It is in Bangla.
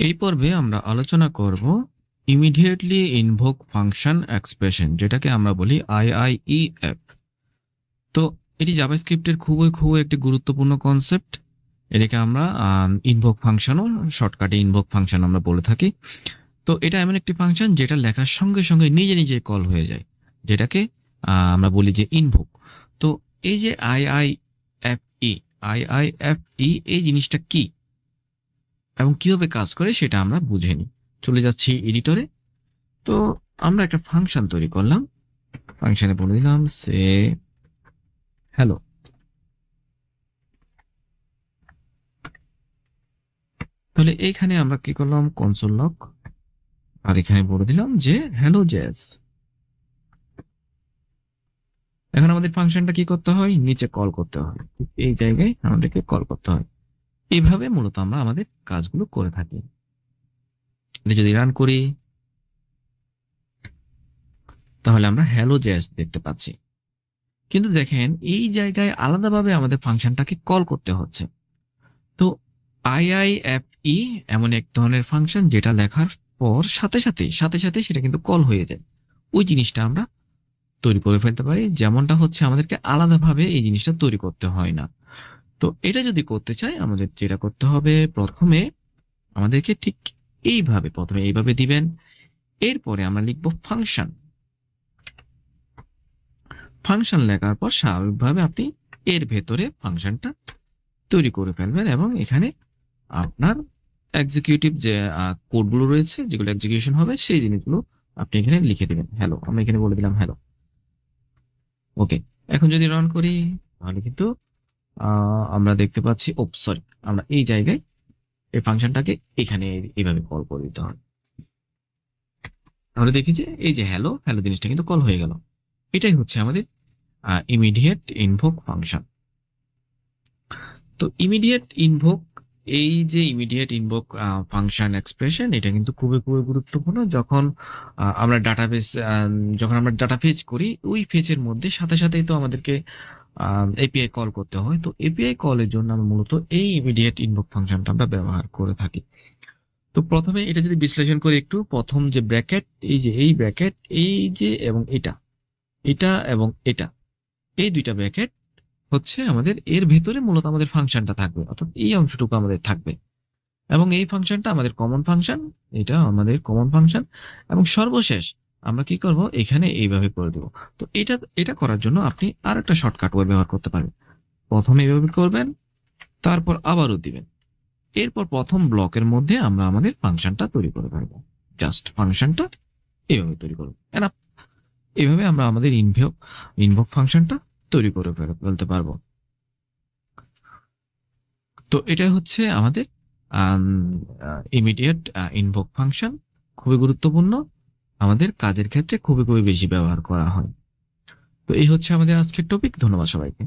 এই পর্বে আমরা আলোচনা করব ইমিডিয়েটলি ইনভোক ফাংশন এক্সপ্রেশন, যেটাকে আমরা বলি আইআইইএফ। তো এটি জাভাস্ক্রিপ্টের খুবই একটি গুরুত্বপূর্ণ কনসেপ্ট। এটাকে আমরা ইনভোক ফাংশনও শর্টকাটে ইনভোক ফাংশন আমরা বলে থাকি। তো এটা এমন একটি ফাংশন যেটা লেখার সঙ্গে সঙ্গে নিজে নিজে কল হয়ে যায়, যেটাকে আমরা বলি যে ইনভোক। তো এই যে আইআইএফই এই জিনিসটা কি এবং কিভাবে কাজ করে সেটা আমরা বুঝে নিই। চলে যাচ্ছি এডিটরে। তো আমরা একটা ফাংশন তৈরি করলাম, ফাংশনে বলে দিলাম সে হ্যালো। তাহলে এইখানে আমরা কি করলাম, কনসোল লগ, আর এখানে বলে দিলাম যে হ্যালো জেস। এখন আমাদের ফাংশনটা কি করতে হয়, নিচে কল করতে হয়, এই জায়গায় আমাদেরকে কল করতে হয়। এইভাবে মূলত আমরা আমাদের কাজগুলো করে থাকি। যদি রান করি তাহলে আমরা হ্যালো জেস দেখতে পাচ্ছি, কিন্তু দেখেন এই জায়গায় আলাদাভাবে আমাদের ফাংশনটাকে কল করতে হচ্ছে। তো আইআইএফই এমন এক ধরনের ফাংশন যেটা লেখার পর সাথে সাথে সেটা কিন্তু কল হয়ে যায়। ওই জিনিসটা আমরা তৈরি করে ফেলতে পারি, যেমনটা হচ্ছে আমাদেরকে আলাদাভাবে এই জিনিসটা তৈরি করতে হয় না। তো এটা যদি করতে চাই আমাদের যেটা করতে হবে, প্রথমে আমাদেরকে ঠিক প্রথমে এইভাবে দিবেন। এরপরে আমরা লিখব ফাংশন। ফাংশন লেখার পর স্বাভাবিকভাবে আপনি এর ভেতরে ফাংশনটা তৈরি করে ফেলবেন এবং এখানে আপনার এক্সিকিউটিভ যে কোডগুলো রয়েছে, যেগুলো এক্সিকিউশন হবে, সেই জিনিসগুলো আপনি এখানে লিখে দিবেন। হ্যালো, আমি এখানে বলে দিলাম হ্যালো। ওকে, এখন যদি রান করি তাহলে কিন্তু আমরা দেখতে পাচ্ছি, সরি, আমরা এই জায়গায় এই ফাংশনটাকে এখানে এইভাবে কল করে দিতে হয়। তাহলে দেখি যে এই যে হ্যালো হ্যালো জিনিসটা কিন্তু কল হয়ে গেল। এটাই হচ্ছে আমাদের ইমিডিয়েট ইনভোক ফাংশন। তো ইমিডিয়েট ইনভোক, এই যে ইমিডিয়েট ইনভোক ফাংশন এক্সপ্রেশন, এটা কিন্তু খুবই গুরুত্বপূর্ণ। যখন আমরা ডাটা ফেচ করি, ওই ফেচের মধ্যে সাথে সাথেই তো আমাদেরকে এপিআই কল করতে হয়। তো এপিআই কলের জন্য আমরা মূলত এই ইমিডিয়েট ইনভোক ফাংশনটা আমরা ব্যবহার করে থাকি। তো প্রথমে এটা যদি বিশ্লেষণ করি একটু, প্রথম যে ব্র্যাকেট, এই ব্র্যাকেট, এই যে এবং এটা এবং এটা, এই দুইটা ব্র্যাকেট হচ্ছে আমাদের, এর ভেতরে মূলত আমাদের ফাংশনটা থাকবে, অর্থাৎ এই অংশটুকু আমাদের থাকবে এবং এই ফাংশনটা আমাদের কমন ফাংশন, এটা আমাদের কমন ফাংশন। এবং সর্বশেষ আমরা কি করব, এখানে এইভাবে করে দেব। তো এটা করার জন্য আপনি আর একটা শর্টকাট ওয়ে ব্যবহার করতে পারেন। প্রথমে এইভাবে করবেন, তারপর আবারও দিবেন, এরপর প্রথম ব্লকের মধ্যে আমরা আমাদের ফাংশনটা তৈরি করে ফেলবো। জাস্ট ফাংশনটা এইভাবে তৈরি করবো। এইভাবে আমরা আমাদের ইনভোক ফাংশনটা তৈরি করে ফেলতে পারবো। তো এটা হচ্ছে আমাদের ইমিডিয়েট ইনভোক ফাংশন। খুবই গুরুত্বপূর্ণ, আমাদের কাজের ক্ষেত্রে খুবই বেশি ব্যবহার করা হয়। তো এই হচ্ছে আমাদের আজকের টপিক। ধন্যবাদ সবাইকে।